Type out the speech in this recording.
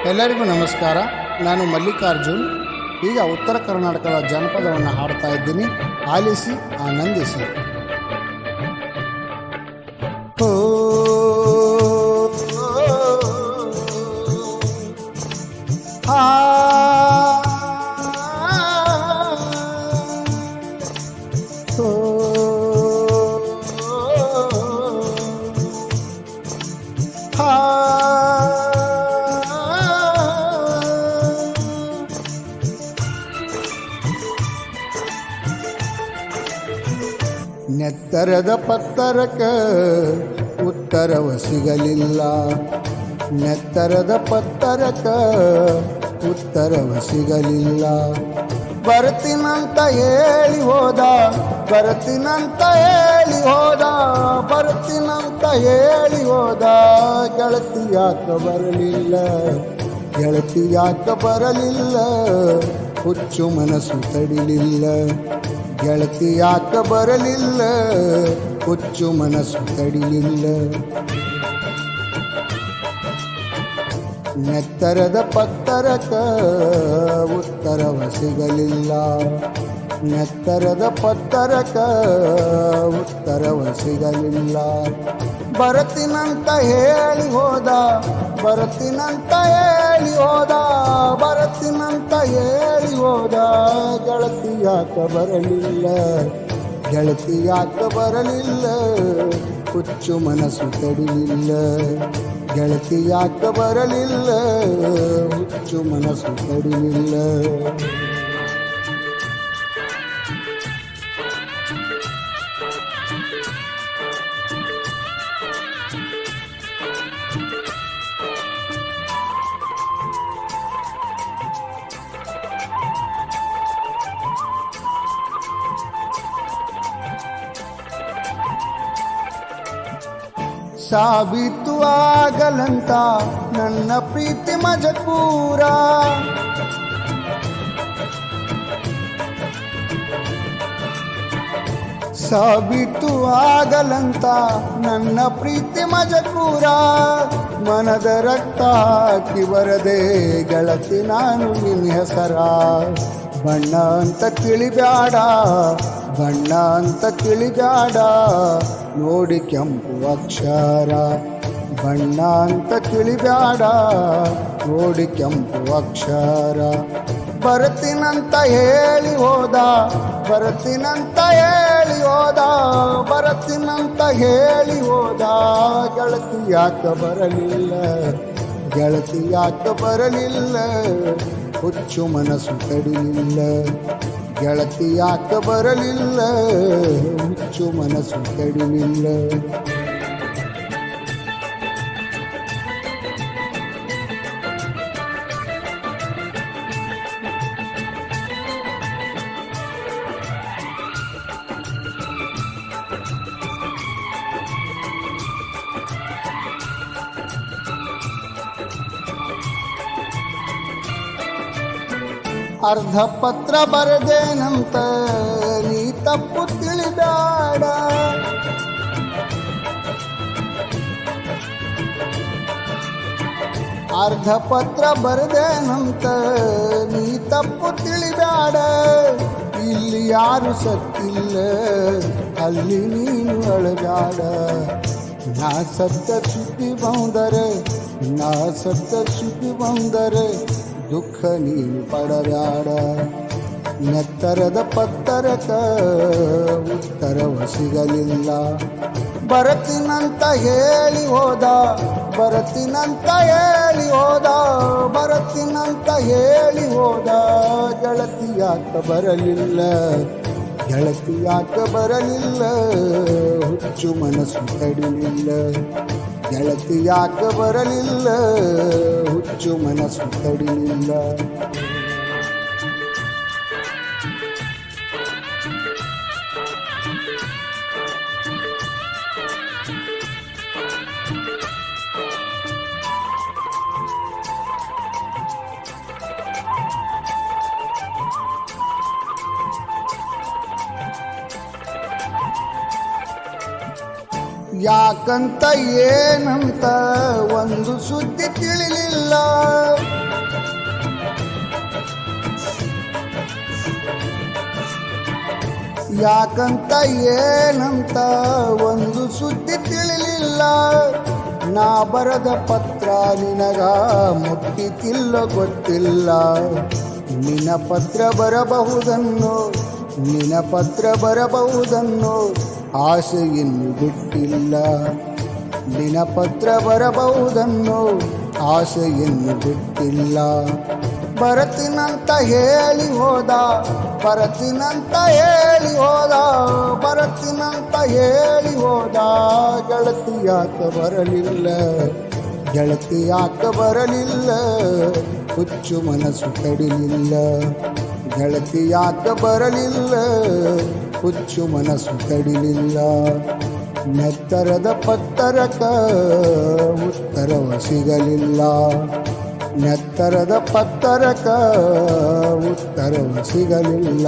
ಎಲ್ಲರಿಗೂ ನಮಸ್ಕಾರ. ನಾನು ಮಲ್ಲಿಕಾರ್ಜುನ್. ಈಗ ಉತ್ತರ ಕರ್ನಾಟಕದ ಜನಪದವನ್ನು ಹಾಡ್ತಾ ಇದ್ದೀನಿ. ಆಲಿಸಿ ಆನಂದಿಸಿ. ಓ ನೆತ್ತರದ ಪತ್ತರಕ ಉತ್ತರವ ಸಿಗಲಿಲ್ಲ. ನೆತ್ತರದ ಪತ್ತರಕ ಉತ್ತರವ ಸಿಗಲಿಲ್ಲ. ಬರ್ತೀನಂತ ಹೇಳಿ ಹೋದ, ಬರ್ತೀನಂತ ಹೇಳಿ ಹೋದ, ಬರ್ತೀನಂತ ಹೇಳಿ ಹೋದ. ಗೆಳತಿ ಯಾಕ ಬರಲಿಲ್ಲ, ಗೆಳತಿ ಯಾಕ ಬರಲಿಲ್ಲ, ಹುಚ್ಚು ಮನಸ್ಸು ತಡಿಲಿಲ್ಲ. ಗೆಳತಿ ಯಾಕ ಬರಲಿಲ್ಲ, ಹುಚ್ಚು ಮನಸ್ಸು ತಡಿಲಿಲ್ಲ. ನೆತ್ತರದ ಪತ್ತರಕ ಉತ್ತರವ ಸಿಗಲಿಲ್ಲ. ನೆತ್ತರದ ಪತ್ತರಕ ಉತ್ತರವ ಸಿಗಲಿಲ್ಲ. ಬರ್ತೀನಂತ ಹೇಳಿ ಹೋದ, ಬರ್ತೀನಂತ ಹೇಳಿ ಹೋದ, ಬರ್ತೀನಂತ ಹೇಳಿ ಹೋದ. ಗೆಳತಿ ಯಾಕ ಬರಲಿಲ್ಲ, ಗೆಳತಿ ಯಾಕ ಬರಲಿಲ್ಲ, ಹುಚ್ಚು ಮನಸ್ಸು ತಡಿಲಿಲ್ಲ. ಗೆಳತಿ ಯಾಕ ಬರಲಿಲ್ಲ, ಹುಚ್ಚು ಮನಸ್ಸು ತಡಿಲಿಲ್ಲ. ಸಾಬೀತು ಆಗಲಂತ ನನ್ನ ಪ್ರೀತಿ ಮಜಕೂರ. ಸಾಬೀತು ಆಗಲಂತ ನನ್ನ ಪ್ರೀತಿ ಮಜಕೂರ. ಮನದ ರಕ್ತ ಹಾಕಿ ಬರದೆ ಗೆಳತಿ ನಾನು ನಿನ್ನ ಹೆಸರ. ಬಣ್ಣ ಅಂತ ತಿಳಿಬ್ಯಾಡ, ಬಣ್ಣ ಅಂತ ತಿಳಿಬ್ಯಾಡ, ನೋಡಿ ಕೆಂಪು ಅಕ್ಷರ. ಬಣ್ಣ ಅಂತ ತಿಳಿಬ್ಯಾಡ, ನೋಡಿ ಕೆಂಪು ಅಕ್ಷರ. ಬರ್ತೀನಂತ ಹೇಳಿ ಹೋದ, ಬರ್ತೀನಂತ ಹೇಳಿ ಹೋದ, ಬರ್ತೀನಂತ ಹೇಳಿ ಹೋದ. ಗೆಳತಿ ಯಾಕ ಬರಲಿಲ್ಲ, ಗೆಳತಿ ಯಾಕ ಬರಲಿಲ್ಲ, ಹುಚ್ಚು ಮನಸ್ಸು ತಡಿಲಿಲ್ಲ. ಗೆಳತಿ ಯಾಕ ಬರಲಿಲ್ಲ, ಹುಚ್ಚು ಮನಸ್ಸು ತಡಿಲಿಲ್ಲ. ಅರ್ಧ ಪತ್ರ ಬರೆದೇನಂತ ನೀ ತಪ್ಪು ತಿಳಿಬ್ಯಾಡ. ಅರ್ಧ ಪತ್ರ ಬರೆದೇನಂತ ನೀ ತಪ್ಪು ತಿಳಿಬ್ಯಾಡ. ಇಲ್ಲಿ ಯಾರು ಸತ್ತಿಲ್ಲ, ಅಲ್ಲಿ ನೀನು ಅಳಬ್ಯಾಡ. ನಾ ಸತ್ತ ಸುದ್ದಿ ಬಂದರೆ, ನಾ ಸತ್ತ ಸುದ್ದಿ ಬಂದರೆ ದುಃಖ ನೀನು ಪಡಬ್ಯಾಡ. ನೆತ್ತರದ ಪತ್ತರಕ ಉತ್ತರವ ಸಿಗಲಿಲ್ಲ. ಬರ್ತೀನಂತ ಹೇಳಿ ಹೋದ, ಬರ್ತೀನಂತ ಹೇಳಿ ಹೋದ, ಬರ್ತೀನಂತ ಹೇಳಿ ಹೋದ. ಗೆಳತಿ ಯಾಕ ಬರಲಿಲ್ಲ, ಗೆಳತಿ ಯಾಕ ಬರಲಿಲ್ಲ, ಹುಚ್ಚು ಮನಸ್ಸು ತಡಿಲಿಲ್ಲ. ಗೆಳತಿ ಯಾಕ ಬರಲಿಲ್ಲ, ಹುಚ್ಚು ಮನಸ್ಸು ತಡಿಲಿಲ್ಲ. ಯಾಕಂತ ಏನಂತ ಒಂದು ಸುದ್ದಿ ತಿಳಿಲಿಲ್ಲ. ಯಾಕಂತ ಏನಂತ ಒಂದು ಸುದ್ದಿ ತಿಳಿಲಿಲ್ಲ. ನಾ ಬರದ ಪತ್ರ ನಿನಗ ಮುಟ್ಟಿತಿಲ್ಲ ಗೊತ್ತಿಲ್ಲ. ನಿನ ಪತ್ರ ಬರಬಹುದನ್ನು ಆಸೆಯನ್ನು ಬಿಟ್ಟಿಲ್ಲ. ನಿನ ಪತ್ರ ಬರಬಹುದನ್ನು ಆಸೆಯನ್ನು ಬಿಟ್ಟಿಲ್ಲ. ಬರತಿನಂತ ಹೇಳಿ ಹೋದ ಗೆಳತಿ ಯಾಕ ಬರಲಿಲ್ಲ ಹುಚ್ಚು ಮನಸ್ಸು ತಡಿಲಿಲ್ಲ. ಗೆಳತಿ ಯಾಕ ಬರಲಿಲ್ಲ ಹುಚ್ಚು ಮನಸ್ಸು ತಡಿಲಿಲ್ಲ. ನೆತ್ತರದ ಪತ್ತರಕ ಉತ್ತರವ ಸಿಗಲಿಲ್ಲ. ನೆತ್ತರದ ಪತ್ತರಕ ಉತ್ತರವ ಸಿಗಲಿಲ್ಲ.